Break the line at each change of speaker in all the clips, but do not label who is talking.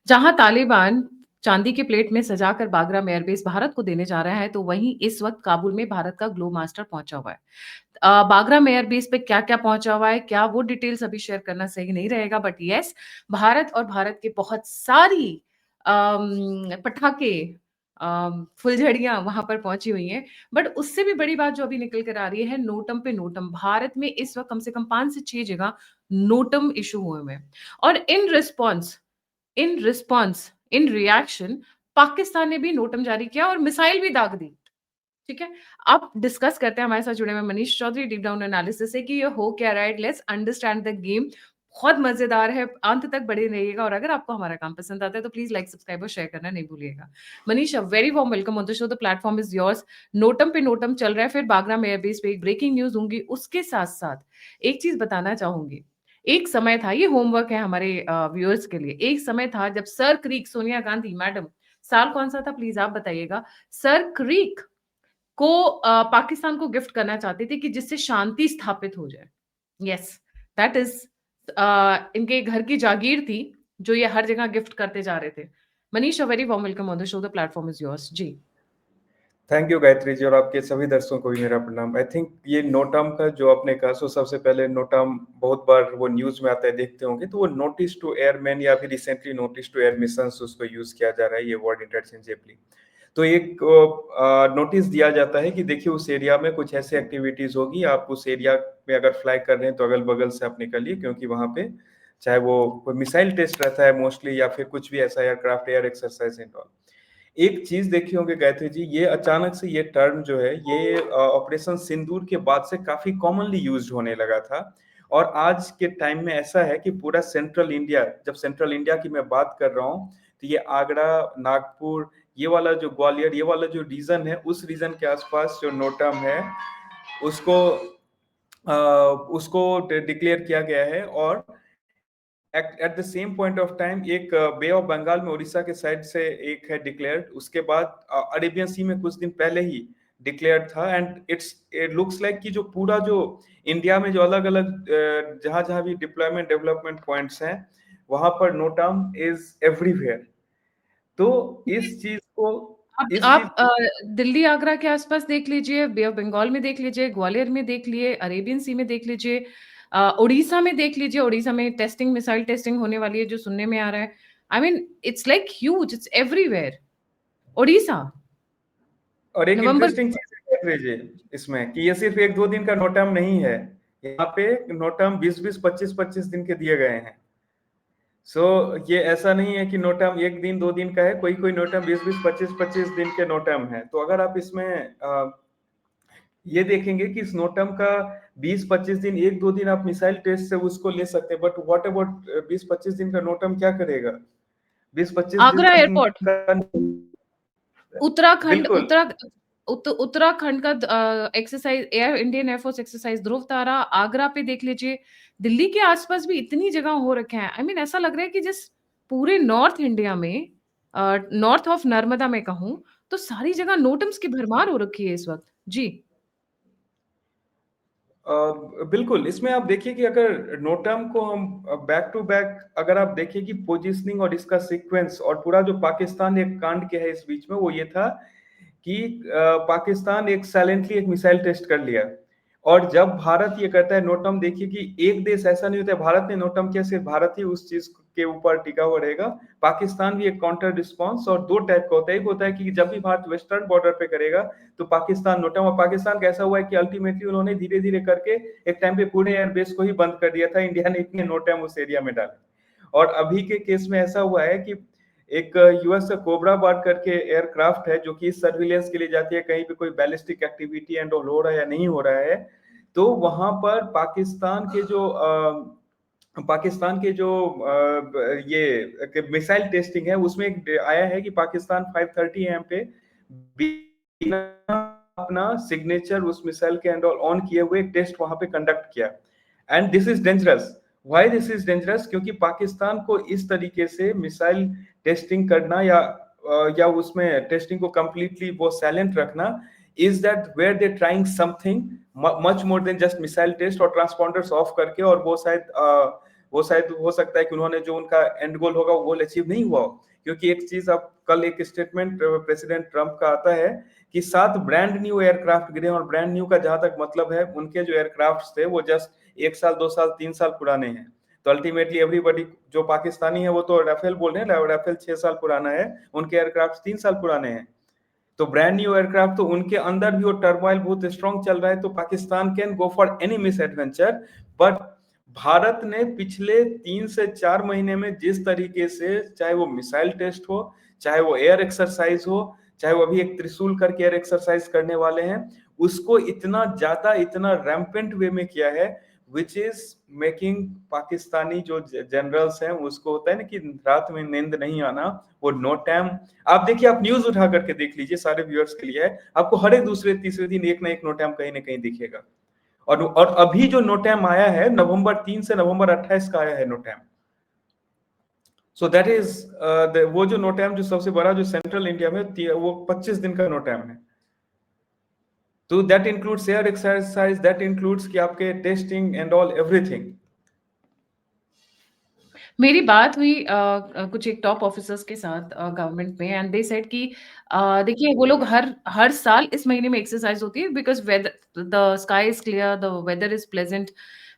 जहां तालिबान चांदी के प्लेट में सजाकर बागराम एयरबेस भारत को देने जा रहा है, तो वहीं इस वक्त काबुल में भारत का ग्लो मास्टर पहुंचा हुआ है। बागराम एयरबेस पे क्या-क्या पहुंचा हुआ है, क्या वो डिटेल्स अभी शेयर करना सही नहीं रहेगा, बट यस, भारत और भारत के बहुत सारी पटाखे, फुलझड़ियाँ वहाँ पर पहुँची हुई हैं। बट उससे भी बड़ी बात जो अभी निकल कर आ रही है, नोटम पे नोटम। भारत में इस वक़्त कम से कम 5 से 6 जगह नोटम इश्यू हुए हुए हैं और इन रिएक्शन पाकिस्तान ने भी नोटम जारी किया और मिसाइल भी दाग दी। ठीक है? अब डिस्कस करते हैं, हमारे साथ जुड़े हुए Manish Chaudhary deep down analysis से कि ये हो क्या रहा है। Let's understand the game. बहुत मजेदार है, अंत तक बने रहिएगा और अगर आपको हमारा काम पसंद आता है तो प्लीज लाइक, सब्सक्राइब और शेयर करना नहीं भूलिएगा। Manish, a very warm welcome on the show, the platform is yours. Notum पे नोटम चल रहा है, फिर बागराम एयरबेस पे एक ब्रेकिंग न्यूज दूंगी, उसके साथ साथ एक चीज बताना चाहूंगी। एक समय था, ये होमवर्क है हमारे व्यूअर्स के लिए, एक समय था जब sir creek Sonia Gandhi madam, साल कौन सा था प्लीज आप बताइएगा, सर क्रीक को पाकिस्तान को गिफ्ट करना चाहते थे कि जिससे शांति स्थापित हो जाए। यस, दैट इज इनके घर की जागीर थी जो ये हर जगह गिफ्ट करते जा रहे थे। Manish, a very warm welcome on the show, the platform is yours ji.
Thank you Gayatri ji, और आपके सभी दर्शकों को भी मेरा प्रणाम। आई थिंक ये नोटम का जो आपने कहा, सो सबसे पहले नोटम बहुत बार वो न्यूज में आता है, देखते होंगे, तो वो नोटिस टू एयरमैन या फिर recently notice to air mission उसको यूज किया जा रहा है, ये वर्ड इंटरचेंजेबली। तो एक नोटिस दिया जाता है कि देखिए उस एरिया में कुछ ऐसी एक्टिविटीज होगी, आप उस एरिया में अगर फ्लाई कर रहे हैं तो अगल बगल से आप निकलिए, क्योंकि वहां पे चाहे वो कोई मिसाइल टेस्ट रहता है मोस्टली, या फिर कुछ भी ऐसा aircraft air exercise and all. एक चीज देखी होंगे गायत्री जी, ये अचानक से ये टर्म जो है, ये ऑपरेशन सिंदूर के बाद से काफी कॉमनली यूज्ड होने लगा था। और आज के टाइम में ऐसा है कि पूरा सेंट्रल इंडिया, जब सेंट्रल इंडिया की मैं बात कर रहा हूँ, तो ये आगरा, नागपुर, ये वाला जो ग्वालियर, ये वाला जो रीजन है, उस रीजन के आसपास जो नोटम है उसको उसको डिक्लेयर किया गया है। और at the same point of time एक बे ऑफ बंगाल में उड़ीसा के साइड से एक है डिक्लेयर्ड, उसके बाद अरेबियन सी में कुछ दिन पहले ही डिक्लेयर्ड था। एंड इट लुक्स लाइक कि जो पूरा जो इंडिया में जो अलग अलग जहां जहां भी डिप्लॉयमेंट डेवलपमेंट पॉइंट्स हैं, वहां पर नोटम इज एवरीवेयर। तो इस चीज को
आप
इस चीज
आप दिल्ली आगरा के आसपास देख लीजिए, बे ऑफ बंगाल में देख लीजिए, ग्वालियर में देख लिए, अरेबियन सी में देख लीजिए, उड़ीसा में देख लीजिए। उड़ीसा में टेस्टिंग, मिसाइल टेस्टिंग होने वाली है जो सुनने में आ रहा है। I mean it's like huge, it's everywhere. Orissa,
और एक
नवंबर।
इंटरेस्टिंग चीज है लीजिए इसमें कि ये सिर्फ एक दो दिन का नोटम नहीं है, यहाँ पे नोटम 20-20, 25-25 दिन के दिए गए हैं। सो ये ऐसा नहीं है कि नोटम एक दिन दो दिन का है, कोई कोई नोटम 20-20, 25-25 दिन के नोटम है। तो अगर आप इसमें ये देखेंगे कि इस नोटम का 20-25 दिन, एक दो दिन आप मिसाइल टेस्ट से उसको ले सकते हैं, बट व्हाट अबाउट 20-25 दिन का नोटम क्या करेगा? 20-25
आगरा
दिन
एयरपोर्ट,
का
उत्तराखंड,
बिल्कुल।
उत्तराखंड का exercise, air Indian air force exercise Dhruv Tara, Agra पे देख लीजिए। दिल्ली के आसपास भी इतनी जगह हो रखे हैं। आई मीन ऐसा लग रहा है कि जिस पूरे नॉर्थ इंडिया में, नॉर्थ ऑफ नर्मदा में कहूँ, तो सारी जगह नोटम्स की भरमार हो रखी है इस वक्त जी।
बिल्कुल, इसमें आप देखिए कि अगर नोटम को हम बैक टू बैक अगर आप देखिए कि पोजीशनिंग और इसका सीक्वेंस और पूरा जो पाकिस्तान एक कांड के है इस बीच में, वो ये था कि पाकिस्तान एक साइलेंटली एक मिसाइल टेस्ट कर लिया। और जब भारत ये करता है नोटम, देखिए कि एक देश ऐसा नहीं होता है, भारत ने नोटम किया, सिर्फ भारत ही उस चीज के ऊपर टिका हुआ रहेगा। पाकिस्तान भी एक काउंटर रिस्पॉन्स, और दो टाइप का होता है। एक होता है कि जब भी भारत वेस्टर्न बॉर्डर पे करेगा तो पाकिस्तान नोटम, और पाकिस्तान का ऐसा हुआ है कि अल्टीमेटली उन्होंने धीरे धीरे करके एक टाइम पे पूरे एयरबेस को ही बंद कर दिया था, इंडिया ने इतने नोटम उस एरिया में डाले। और अभी के केस में ऐसा हुआ है कि एक यूएस कोबरा बर्ड करके एयरक्राफ्ट है, जो कि सर्विलेंस के लिए जाती है, कहीं पे कोई बैलिस्टिक एक्टिविटी एंड ऑल हो रहा है या नहीं हो रहा है। तो वहां पर पाकिस्तान के जो ये मिसाइल टेस्टिंग है, उसमें आया है कि पाकिस्तान 5:30 AM पे बिना अपना सिग्नेचर उस मिसाइल के एंड ऑन किए हुए एक टेस्ट वहां पे कंडक्ट किया। And this is dangerous. Why this is dangerous? क्योंकि पाकिस्तान को इस तरीके से मिसाइल टेस्टिंग करना, या उसमें टेस्टिंग को कंप्लीटली वो साइलेंट रखना, is that where they trying something much more than just missile test और ट्रांसपॉन्डर्स ऑफ करके, और वो शायद वो शायद हो सकता है कि उन्होंने जो उनका एंड गोल होगा वो गोल अचीव नहीं हुआ हो। क्योंकि एक चीज, अब कल एक स्टेटमेंट प्रेसिडेंट ट्रंप का आता है कि 7 ब्रांड न्यू एयरक्राफ्ट गिरे, और ब्रांड न्यू का जहां तक मतलब है उनके जो एयरक्राफ्ट थे वो जस्ट 1 साल 2 साल 3 साल पुराने हैं। तो अल्टीमेटली एवरीबॉडी जो पाकिस्तानी है वो तो राफेल बोल रहे हैं, राफेल 6 साल पुराना है, उनके एयरक्राफ्ट 3 साल पुराने हैं। तो ब्रांड न्यू एयरक्राफ्ट, तो उनके अंदर भी वो टर्मोइल बहुत स्ट्रॉन्ग चल रहा है। तो Pakistan can go for any miss adventure, but Bharat ने पिछले 3 से 4 महीने में जिस तरीके से, चाहे वो मिसाइल टेस्ट हो, चाहे वो एयर एक्सरसाइज हो, चाहे वो अभी एक त्रिशूल करके एयर एक्सरसाइज करने वाले हैं, उसको इतना ज्यादा, इतना रैम्पेंट वे में किया है, विच इज मेकिंग पाकिस्तानी जो जनरल्स हैं, उसको होता है ना कि रात में नींद नहीं आना, वो नो टाइम। आप देखिए, आप न्यूज उठा करके देख लीजिए, सारे व्यूअर्स के लिए है, आपको हर एक दूसरे तीसरे दिन एक ना एक नो टाइम कहीं ना कहीं दिखेगा। और अभी जो नो टाइम आया है, नवंबर 3 से नवंबर 28 का आया है no time. So that is वो जो नो टाइम जो सबसे बड़ा जो सेंट्रल इंडिया में वो 25 दिन का नो टाइम है। तो that includes air exercise, that includes कि आपके टेस्टिंग एंड ऑल एवरीथिंग।
मेरी बात हुई कुछ एक टॉप ऑफिसर्स के साथ गवर्नमेंट में, एंड दे सेड कि देखिए वो लोग हर हर साल इस महीने में एक्सरसाइज होती है because weather, the sky is clear, the weather is pleasant,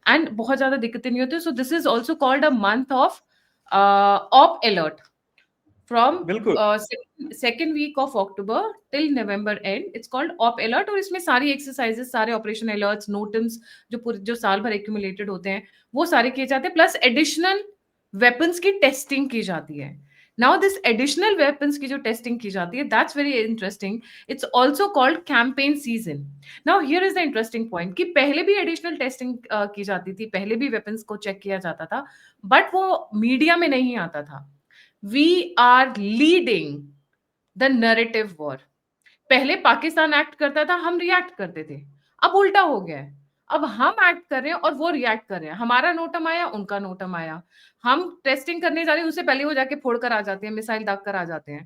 and बहुत ज्यादा दिक्कतें नहीं होती। So this is also called a month of op alert from
बिल्कुल।
Second week of October till November end, it's called op alert. और इसमें सारी exercises, सारे ऑपरेशन अलर्ट्स, नोटम्स जो पूरे जो साल भर एक्यूमुलेटेड होते हैं वो सारे किए जाते हैं, प्लस एडिशनल वेपन्स की टेस्टिंग की जाती है। नाउ दिस एडिशनल वेपन्स की जो टेस्टिंग की जाती है, that's very interesting. It's also called campaign season. Now here is the interesting point कि पहले भी एडिशनल टेस्टिंग की जाती थी, पहले भी वेपन्स को चेक किया जाता था, बट वो मीडिया में नहीं आता था। We are leading the narrative war. पहले पाकिस्तान एक्ट करता था, हम रिएक्ट करते थे। अब उल्टा हो गया है, अब हम एक्ट कर रहे हैं और वो रिएक्ट कर रहे हैं। हमारा नोटम आया, उनका नोटम आया, हम टेस्टिंग करने जा रहे हैं, उससे पहले वो जाके फोड़ कर आ जाते हैं, मिसाइल दाग कर आ जाते हैं।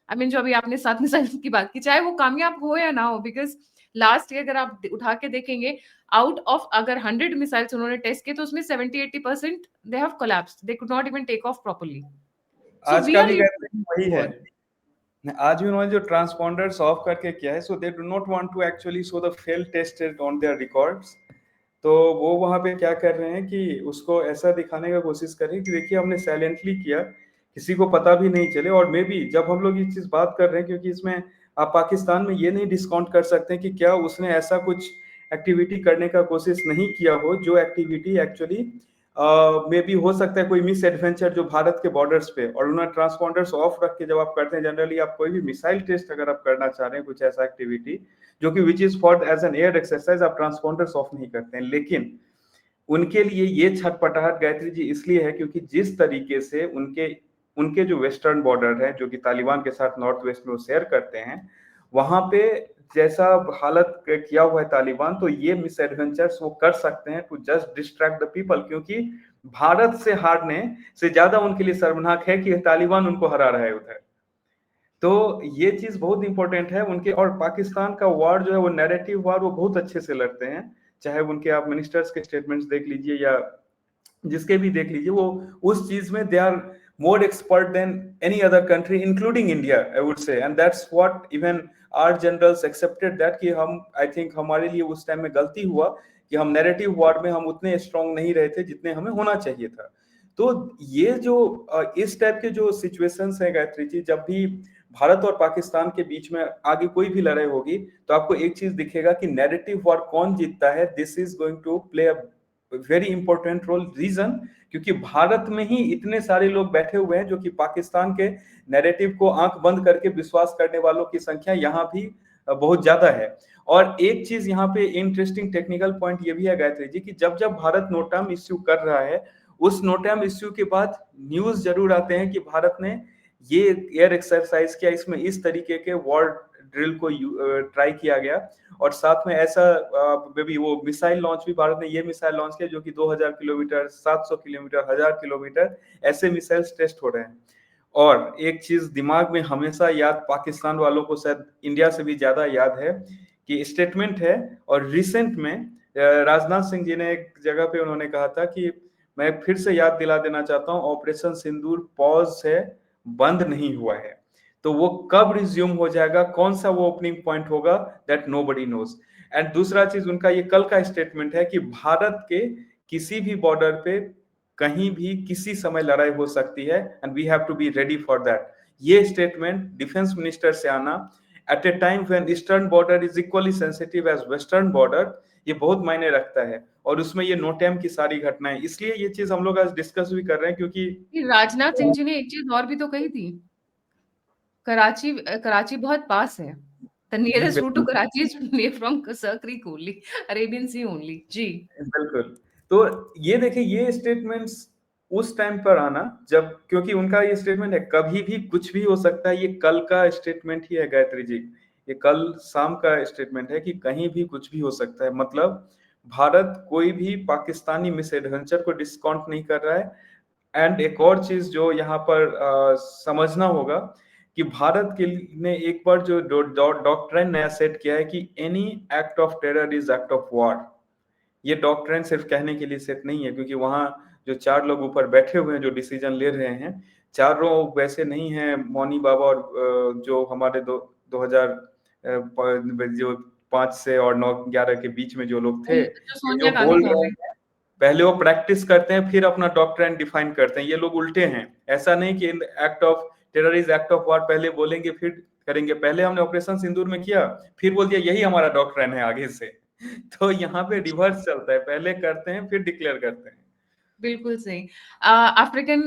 आई मीन जो अभी आपने 7 मिसाइल की बात की, चाहे वो कामयाब हो या ना हो, बिकॉज लास्ट ईयर अगर आप उठा के देखेंगे, आउट ऑफ अगर 100 मिसाइल्स उन्होंने टेस्ट किए तो उसमें 70-80% they have collapsed, they could not even take off properly. So
आज
वी
का
आर
भी कहते हैं वही
लीडिंग
है।
वॉर।
आज भी उन्होंने जो ट्रांसपॉन्डर्स ऑफ करके किया है, so they do not want to actually show the fail tested on their records. तो वो वहां पे क्या कर रहे हैं कि उसको ऐसा दिखाने का कोशिश कर रहे हैं कि देखिए हमने साइलेंटली किया, किसी को पता भी नहीं चले। और मे बी जब हम लोग ये चीज बात कर रहे हैं, क्योंकि इसमें आप पाकिस्तान में ये नहीं डिस्काउंट कर सकते कि क्या उसने ऐसा कुछ एक्टिविटी करने का कोशिश नहीं किया हो, जो एक्टिविटी एक्चुअली मे बी हो सकता है कोई मिस एडवेंचर जो भारत के बॉर्डर्स पे, और उन्होंने ट्रांसपॉन्डर्स ऑफ रख के जब आप करते हैं, जनरली आप कोई भी मिसाइल टेस्ट अगर आप करना चाह रहे हैं, कुछ ऐसा एक्टिविटी जो कि which is for as an air exercise, आप ट्रांसपॉन्डर्स ऑफ नहीं करते हैं। लेकिन उनके लिए ये छटपटाहट गायत्री जी इसलिए है क्योंकि जिस तरीके से उनके उनके जो वेस्टर्न बॉर्डर है, जो कि तालिबान के साथ नॉर्थ वेस्ट में वो शेयर करते हैं, वहां पे जैसा हालत किया हुआ है तालिबान, तो ये मिस एडवेंचर्स वो कर सकते हैं to just distract the people. क्योंकि भारत से हारने से ज्यादा उनके लिए शर्मनाक है कि तालिबान उनको हरा रहा है उधर। तो ये चीज बहुत इंपॉर्टेंट है उनके। और पाकिस्तान का वार जो है वो नैरेटिव वार, वो बहुत अच्छे से लड़ते हैं। चाहे उनके आप मिनिस्टर्स के स्टेटमेंट्स देख लीजिए या जिसके भी देख लीजिए, वो उस चीज में they are more expert than any other country including India, I would say. And that's what even our generals accepted that कि हम, आई थिंक हमारे लिए उस टाइम में गलती हुआ कि हम नैरेटिव वार में हम उतने स्ट्रांग नहीं रहे थे जितने हमें होना चाहिए था। तो ये जो इस टाइप के जो सिचुएशंस है गायत्री जी, जब भी भारत और पाकिस्तान के बीच में आगे कोई भी लड़ाई होगी, तो आपको एक चीज दिखेगा कि नैरेटिव वॉर कौन जीतता है। This is going to play a very important role. Reason, क्योंकि भारत में ही इतने सारे लोग बैठे हुए हैं जो कि पाकिस्तान के नैरेटिव को आंख बंद करके विश्वास करने वालों की संख्या यहाँ भी बहुत ज्यादा है। और एक चीज यहाँ पे इंटरेस्टिंग टेक्निकल पॉइंट ये भी है गायत्री जी, कि जब जब भारत नोटम इश्यू कर रहा है, उस नोटम इश्यू के बाद न्यूज जरूर आते हैं कि भारत ने ये एयर एक्सरसाइज किया, इसमें इस तरीके के वॉर ड्रिल को ट्राई किया गया। और साथ में ऐसा भी वो मिसाइल लॉन्च भी, भारत ने ये मिसाइल लॉन्च किया जो कि 2000 किलोमीटर, 700 किलोमीटर, 1000 किलोमीटर ऐसे मिसाइल्स टेस्ट हो रहे हैं। और एक चीज दिमाग में हमेशा याद, पाकिस्तान वालों को शायद इंडिया से भी ज्यादा याद है, कि स्टेटमेंट है और रिसेंट में राजनाथ सिंह जी ने एक जगह पे उन्होंने कहा था कि मैं फिर से याद दिला देना चाहता हूँ, ऑपरेशन सिंदूर पॉज है, बंद नहीं हुआ है। तो वो कब रिज्यूम हो जाएगा, कौन सा वो ओपनिंग पॉइंट होगा, दैट नोबडी नोज। एंड दूसरा चीज, उनका ये कल का स्टेटमेंट है कि भारत के किसी भी बॉर्डर पे कहीं भी किसी समय लड़ाई हो सकती है, and we have to be ready for that. ये स्टेटमेंट डिफेंस मिनिस्टर से आना at a time when eastern border is equally sensitive as western border, ये बहुत मायने रखता है। और उसमें ये नोटैम की सारी घटनाएं, इसलिए ये चीज हम लोग आज डिस्कस भी कर रहे हैं, क्योंकि
राजनाथ सिंह जी ने एक चीज और भी तो कही थी, कराची बहुत पास है। द
जी
नियरेस्ट रूट टू
बिल्कुल,
Karachi is near from Sir Creek only, Arabian sea only. जी
बिल्कुल। तो ये देखिए, ये स्टेटमेंट्स उस टाइम पर आना जब, क्योंकि उनका ये स्टेटमेंट है कभी भी कुछ भी हो सकता है, ये कल का स्टेटमेंट ही है गायत्री जी, ये कल शाम का स्टेटमेंट है कि कहीं भी कुछ भी हो सकता है। मतलब भारत कोई भी पाकिस्तानी मिस एडवेंचर को डिस्काउंट नहीं कर रहा है। एंड एक और चीज जो यहाँ पर समझना होगा कि भारत के ने एक बार जो डॉक्ट्रिन नया सेट किया है कि any act of terror is act of war. ये डॉक्ट्रिन सिर्फ कहने के लिए सेट नहीं है, क्योंकि वहां जो चार लोग ऊपर बैठे हुए हैं जो डिसीजन ले रहे हैं, चारों वैसे नहीं हैं मौनी बाबा और जो हमारे 2000 जो 5 से और 9-11 के बीच में जो लोग थे,
जो
कि
सोनिया
जो
गांधी
बोल रहे
गवर्नमेंट।
हैं पहले वो प्रैक्टिस करते हैं फिर अपना डॉक्ट्रिन डिफाइन करते हैं। ये लोग उल्टे हैं, ऐसा नहीं कि act of terror is act of war पहले बोलेंगे फिर करेंगे। पहले हमने ऑपरेशन सिंदूर में किया, फिर बोल दिया यही हमारा डॉक्ट्रिन है आगे से। तो यहाँ पे रिवर्स चलता है, पहले करते हैं फिर डिक्लेयर करते हैं।
बिल्कुल सही। अफ्रीकन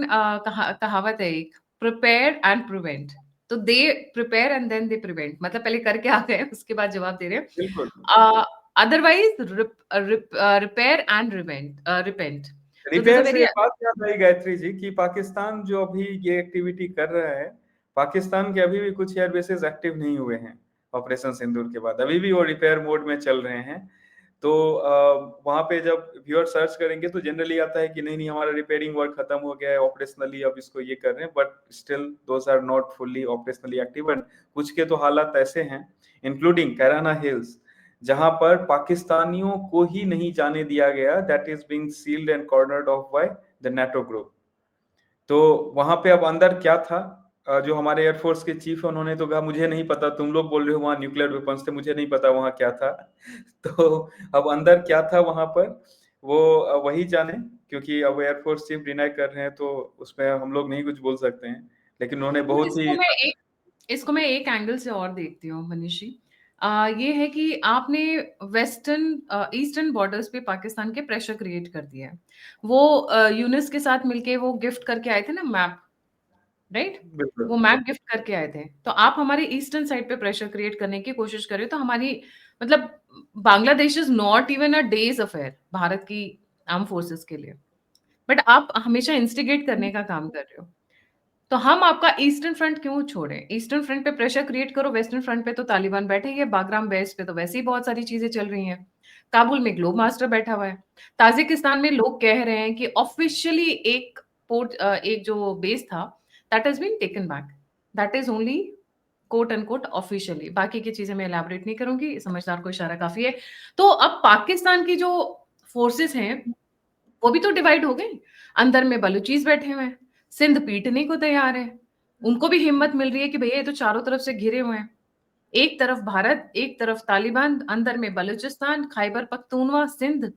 कहावत है एक, प्रिपेयर एंड प्रिवेंट। तो they prepare and then they prevent, मतलब पहले करके आ गए उसके बाद जवाब दे रहे
बिल्कुल।
हैं। Otherwise repair and repent. तो दिस अ
रिपेयर से
वेरी
एक बात याद आई गायत्री जी, कि पाकिस्तान जो अभी ये एक्टिविटी कर रहा है, पाकिस्तान के अभी भी कुछ एयर बेसेस एक्टिव नहीं हुए हैं ऑपरेशन सिंदूर के बाद, अभी भी वो रिपेयर मोड में चल रहे हैं। तो वहां पे जब व्यूअर सर्च करेंगे तो जनरली आता है कि नहीं नहीं हमारा रिपेयरिंग वर्क खत्म हो गया है, ऑपरेशनली अब इसको ये कर रहे हैं, but still those are not fully operationally active. And कुछ के तो हालात ऐसे हैं, इंक्लूडिंग कैराना हिल्स, जहां पर पाकिस्तानियों को ही नहीं जाने दिया गया, that is being sealed and cornered off by the NATO group. तो वहां पे अब अंदर क्या था, जो हमारे एयरफोर्स के चीफ है उन्होंने तो कहा मुझे नहीं पता, तुम लोग बोल रहे हो वहां न्यूक्लियर वेपन्स थे, मुझे नहीं पता वहां क्या था। तो अब अंदर क्या था वहां पर, वो वही जाने, क्योंकि अब एयरफोर्स चीफ डिनाई कर रहे हैं तो उसमें हम लोग नहीं कुछ बोल सकते हैं, लेकिन उन्होंने
तो
बहुत ही
इसको मैं एक एंगल से और देखती हूँ मनीषी। ये है कि आपने वेस्टर्न ईस्टर्न बॉर्डर्स पे पाकिस्तान के प्रेशर क्रिएट कर दिया है। वो यूनिस के साथ मिलके वो गिफ्ट करके आए थे ना मैप, राइट?
बिल्कुल
वो मैप गिफ्ट करके आए थे। तो आप हमारी ईस्टर्न साइड पे प्रेशर क्रिएट करने की कोशिश कर रहे हो, तो हमारी मतलब Bangladesh is not even a days affair Bharat की आर्म फोर्सेस के लिए, बट आप हमेशा इंस्टिगेट करने का काम कर रहे हो। तो हम आपका ईस्टर्न फ्रंट क्यों छोड़ें? ईस्टर्न फ्रंट पे प्रेशर क्रिएट करो, वेस्टर्न फ्रंट पे तो तालिबान बैठे ही है, बागराम बेस पे तो वैसे ही बहुत सारी चीजें चल रही हैं। काबुल में ग्लोब मास्टर बैठा हुआ है। ताजिकिस्तान में लोग कह रहे हैं कि ऑफिशियली एक जो बेस था, that has been taken back. That is only quote and quote officially, बाकी की चीजें मैं एलैबोरेट नहीं करूंगी, समझदार को इशारा काफी है। तो अब पाकिस्तान की जो फोर्सेस हैं वो भी तो डिवाइड हो गए। अंदर में बलूचीज बैठे हुए हैं, सिंध पीटने को तैयार है। उनको भी हिम्मत मिल रही है कि भैया ये तो चारों तरफ से घिरे हुए हैं, एक तरफ भारत, एक तरफ तालिबान, अंदर में बलूचिस्तान, खैबर पख्तूनवा, सिंध।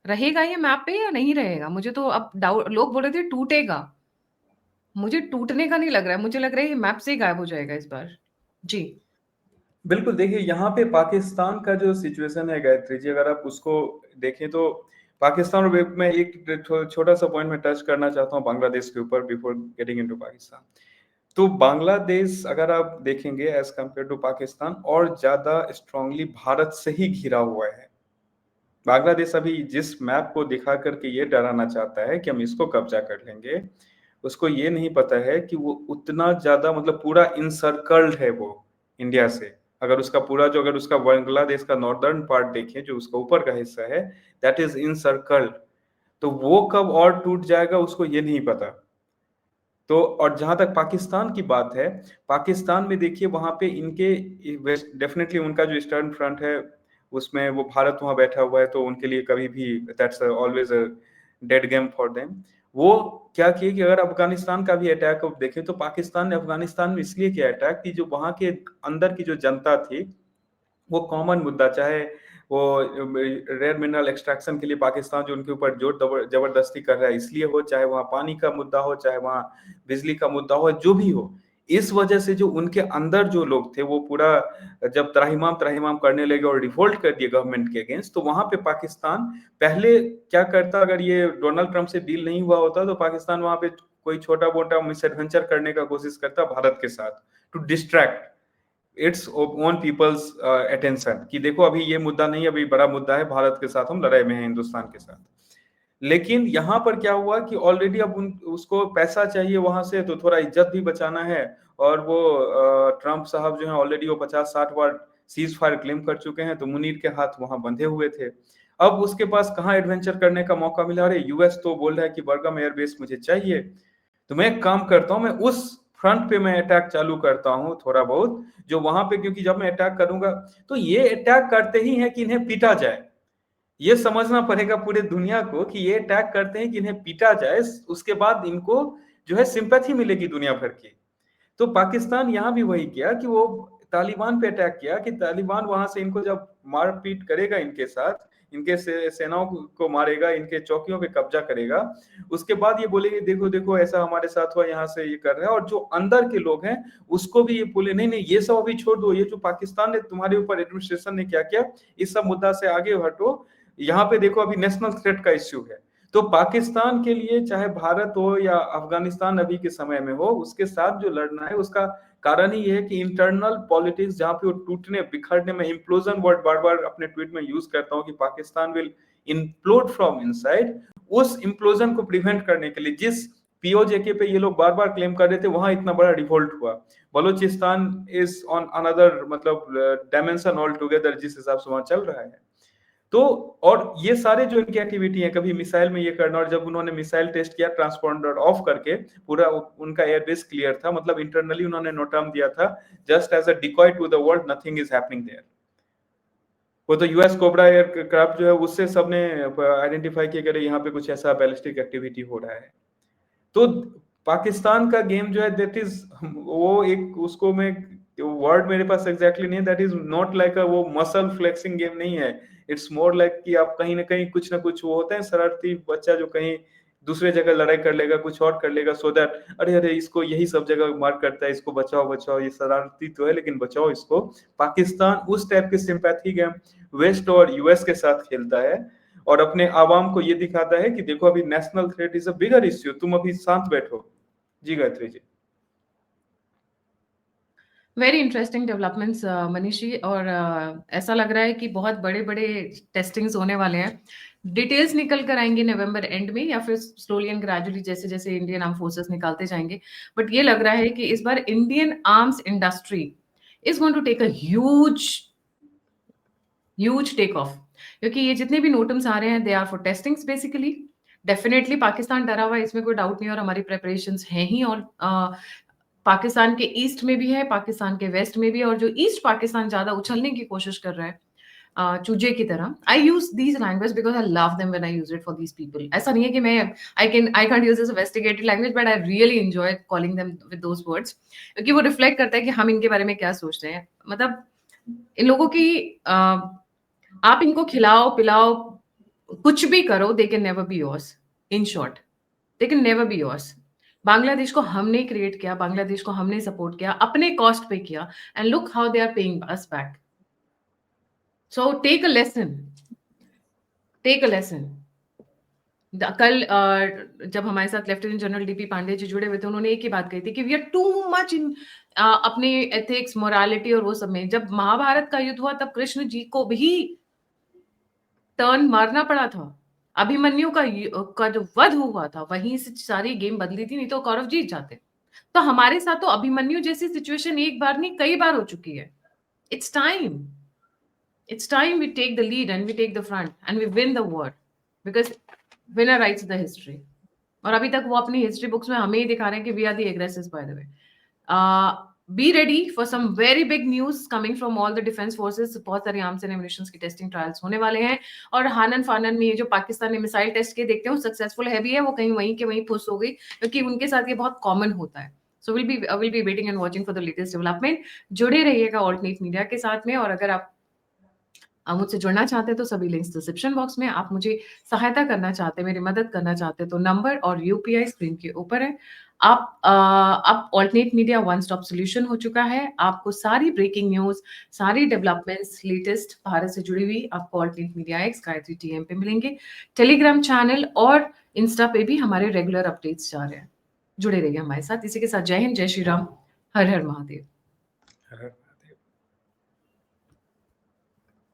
रहेगा ये मैप पे या नहीं रहेगा? मुझे तो अब डाउट, लोग बोल रहे थे टूटेगा, मुझे टूटने का नहीं लग रहा है, मुझे लग रहा है ये मैप से ही गायब हो जाएगा इस बार। जी
बिल्कुल। देखिए यहाँ पे पाकिस्तान का जो सिचुएशन है गायत्री जी, अगर आप उसको देखें तो पाकिस्तान और मैं एक छोटा सा पॉइंट में टच करना चाहता हूँ बांग्लादेश के ऊपर बिफोर गेटिंग इनटू पाकिस्तान। तो बांग्लादेश अगर आप देखेंगे एज कंपेयर टू पाकिस्तान, और ज्यादा स्ट्रांगली भारत से ही घिरा हुआ है। बांग्लादेश अभी जिस मैप को दिखा करके ये डराना चाहता है कि हम इसको कब्जा कर लेंगे, उसको ये नहीं पता है कि वो उतना ज्यादा, मतलब पूरा इनसर्कल्ड है वो इंडिया से। अगर उसका पूरा जो, अगर उसका बांग्लादेश का नॉर्दर्न पार्ट देखें जो उसका ऊपर का हिस्सा है, दैट इज इनसर्कल्ड। तो वो कब और टूट जाएगा उसको ये नहीं पता। तो और जहां तक पाकिस्तान की बात है, पाकिस्तान में देखिए वहां पे इनके डेफिनेटली उनका जो ईस्टर्न फ्रंट है उसमें वो भारत वहां बैठा हुआ है, तो उनके लिए कभी भी that's always dead game for them. वो क्या किए कि अगर अफगानिस्तान का भी अटैक अब देखें तो पाकिस्तान ने अफगानिस्तान में इसलिए किया अटैक कि जो वहां के अंदर की जो जनता थी वो कॉमन मुद्दा, चाहे वो रेयर मिनरल एक्सट्रैक्शन के लिए पाकिस्तान जो उनके ऊपर जोर जबरदस्ती कर रहा है इसलिए हो, चाहे वहाँ पानी का मुद्दा हो, चाहे वहाँ बिजली का मुद्दा हो, जो भी हो, इस वजह से जो उनके अंदर जो लोग थे वो पूरा जब त्राहिमाम त्राहिमाम करने लगे और रिवोल्ट कर दिए गवर्नमेंट के अगेंस्ट, तो वहां पे पाकिस्तान पहले क्या करता, अगर ये डोनाल्ड ट्रंप से डील नहीं हुआ होता तो पाकिस्तान वहां पे कोई छोटा मोटा मिस एडवेंचर करने का कोशिश करता भारत के साथ, to distract its own people's attention कि देखो अभी ये मुद्दा नहीं, अभी बड़ा मुद्दा है, भारत के साथ हम लड़ाई में हैं, हिंदुस्तान के साथ। लेकिन यहाँ पर क्या हुआ कि ऑलरेडी अब उसको पैसा चाहिए वहां से, तो थोड़ा इज्जत भी बचाना है, और वो ट्रंप साहब जो है ऑलरेडी वो 50-60 बार सीज फायर क्लेम कर चुके हैं, तो मुनीर के हाथ वहां बंधे हुए थे। अब उसके पास कहाँ एडवेंचर करने का मौका मिला, अरे यूएस तो बोल रहा है कि बरगम एयरबेस मुझे चाहिए, तो मैं एक काम करता हूँ, मैं उस फ्रंट पे मैं अटैक चालू करता हूँ थोड़ा बहुत, जो वहां पे, क्योंकि जब मैं अटैक करूंगा तो ये अटैक करते ही है कि इन्हें पीटा जाए, ये समझना पड़ेगा पूरे दुनिया को कि ये अटैक करते हैं कि इन्हें पीटा जाए, उसके बाद इनको जो है सिंपैथी मिलेगी दुनिया भर की। तो पाकिस्तान यहाँ भी वही किया कि वो तालिबान पे अटैक किया कि तालिबान वहां से इनको जब मारपीट करेगा, इनके साथ इनके सेनाओं को मारेगा, इनके चौकियों पे कब्जा करेगा, उसके बाद ये बोलेंगे देखो देखो ऐसा हमारे साथ हुआ, यहाँ से ये कर रहे हैं, और जो अंदर के लोग हैं उसको भी ये बोले नहीं नहीं ये सब अभी छोड़ दो, ये जो पाकिस्तान ने तुम्हारे ऊपर एडमिनिस्ट्रेशन ने क्या किया, इस सब मुद्दा से आगे हटो, यहाँ पे देखो अभी नेशनल थ्रेट का इश्यू है। तो पाकिस्तान के लिए चाहे भारत हो या अफगानिस्तान अभी के समय में हो, उसके साथ जो लड़ना है उसका कारण ही है कि इंटरनल पॉलिटिक्स जहां पे वो टूटने बिखरने में, इम्प्लोजन वर्ड बार बार अपने ट्वीट में यूज करता हूं कि Pakistan will implode from inside, उस इम्प्लोजन को प्रिवेंट करने के लिए जिस पीओजेके पे ये लोग बार बार क्लेम कर रहे थे, वहां इतना बड़ा रिवोल्ट हुआ। बलोचिस्तान इज ऑन अनदर मतलब डायमेंशन ऑल टुगेदर, जिस हिसाब से वहां चल रहा है। तो और ये सारे जो इनकी एक्टिविटी है, कभी मिसाइल में ये करना, और जब उन्होंने मिसाइल टेस्ट किया ट्रांसपॉन्डर ऑफ करके, पूरा उनका एयरबेस क्लियर था, मतलब इंटरनली उन्होंने नोटम दिया था, just as a decoy to the world, nothing is happening there. वो तो यूएस कोबरा एयरक्राफ्ट जो है उससे सबने आइडेंटिफाई किया कि यहाँ पे कुछ ऐसा बैलिस्टिक एक्टिविटी हो रहा है। तो पाकिस्तान का गेम जो है दैट इज, वो एक उसको मैं वर्ड मेरे पास एग्जैक्टली नहीं है, दैट इज नॉट लाइक अ वो मसल फ्लेक्सिंग गेम नहीं है, इट्स मोर लाइक कि आप कहीं ना कहीं कुछ ना कुछ, वो होते हैं शरारती बच्चा जो कहीं दूसरे जगह लड़ाई कर लेगा, कुछ और कर लेगा, सो दैट अरे अरे इसको यही सब जगह मार करता है, इसको बचाओ बचाओ, ये शरारती तो है लेकिन बचाओ इसको। पाकिस्तान उस टाइप के सिंपैथी गेम वेस्ट और यूएस के साथ खेलता है, और अपने आवाम को ये दिखाता है कि देखो अभी national threat is a bigger issue, तुम अभी शांत बैठो। जी Gayatri ji.
Very interesting developments Manish ji, और ऐसा लग रहा है कि बहुत बड़े बड़े टेस्टिंग्स होने वाले हैं। डिटेल्स निकल कर आएंगे नवंबर एंड में, या फिर स्लोली एंड ग्रेजुअली जैसे जैसे इंडियन आर्म फोर्सेस निकालते जाएंगे। बट ये लग रहा है कि इस बार Indian arms industry is going to take a huge take off, क्योंकि ये जितने भी नोटम्स आ रहे हैं they are for testings basically. Definitely Pakistan डरा हुआ है, इसमें कोई डाउट नहीं, और हमारी प्रेपरेशंस हैं ही, और पाकिस्तान के ईस्ट में भी है, पाकिस्तान के वेस्ट में भी है, और जो ईस्ट पाकिस्तान ज्यादा उछलने की कोशिश कर रहा है चूजे की तरह। I use these language because I love them when I use it for these people. ऐसा नहीं है कि मैं I can't use this sophisticated language, but I really enjoy calling them with those words, क्योंकि वो रिफ्लेक्ट करता है कि हम इनके बारे में क्या सोचते हैं। मतलब इन लोगों की आप इनको खिलाओ पिलाओ कुछ भी करो, they can never be yours. In short, they can never be yours. Bangladesh को हमने क्रिएट किया, बांग्लादेश को हमने सपोर्ट किया, अपने कॉस्ट पे किया, and look how they are paying us back. So take a lesson, take a lesson. कल जब हमारे साथ lieutenant general DP Pandey ji जुड़े हुए थे, उन्होंने एक ही बात कही थी कि we are too much in अपने एथिक्स मोरालिटी और वो सब में। जब महाभारत का युद्ध हुआ तब कृष्ण जी को भी टर्न मारना पड़ा था। अभिमन्यु का जो वध हुआ था वहीं से सारी गेम बदली थी, नहीं तो कौरव जीत जाते। तो हमारे साथ तो अभिमन्यु जैसी सिचुएशन एक बार नहीं कई बार हो चुकी है। It's time, it's time we take the lead and we take the front and we win the war, because winner writes the history। और अभी तक वो अपनी हिस्ट्री बुक्स में हमें ही दिखा रहे हैं कि we are the aggressors by the way. Be ready for some very big news coming from all the defence forces. बहुत सारे आर्म्स एंड एम्युनिशंस की टेस्टिंग ट्रायल्स होने वाले हैं। और हानन फानन में ये जो पाकिस्तान ने मिसाइल टेस्ट के देखते हो सक्सेसफुल है भी है, वो कहीं वहीं के वहीं फुस हो गई, क्योंकि उनके साथ ये बहुत कॉमन होता है। So will be waiting and watching for the latest development. जुड़े रहिएगा ऑल्टरनेट मीडिया के साथ में। और अगर आप मुझसे जुड़ना चाहते हैं तो सभी लिंक्स डिस्क्रिप्शन बॉक्स में। आप मुझे सहायता करना चाहते हैं, मेरी मदद करना चाहते हैं, तो नंबर और यूपीआई स्क्रीन के ऊपर है। अब alternate media one stop solution हो चुका है। आपको सारी ब्रेकिंग न्यूज, सारी डेवलपमेंट्स लेटेस्ट भारत से जुड़ी हुई आपको alternate media x Gayatri TM पे मिलेंगे। टेलीग्राम चैनल और इंस्टा पे भी हमारे रेगुलर अपडेट्स जा रहे हैं। जुड़े रहिए हमारे साथ। इसी के साथ जय हिंद, जय श्री राम, हर हर महादेव।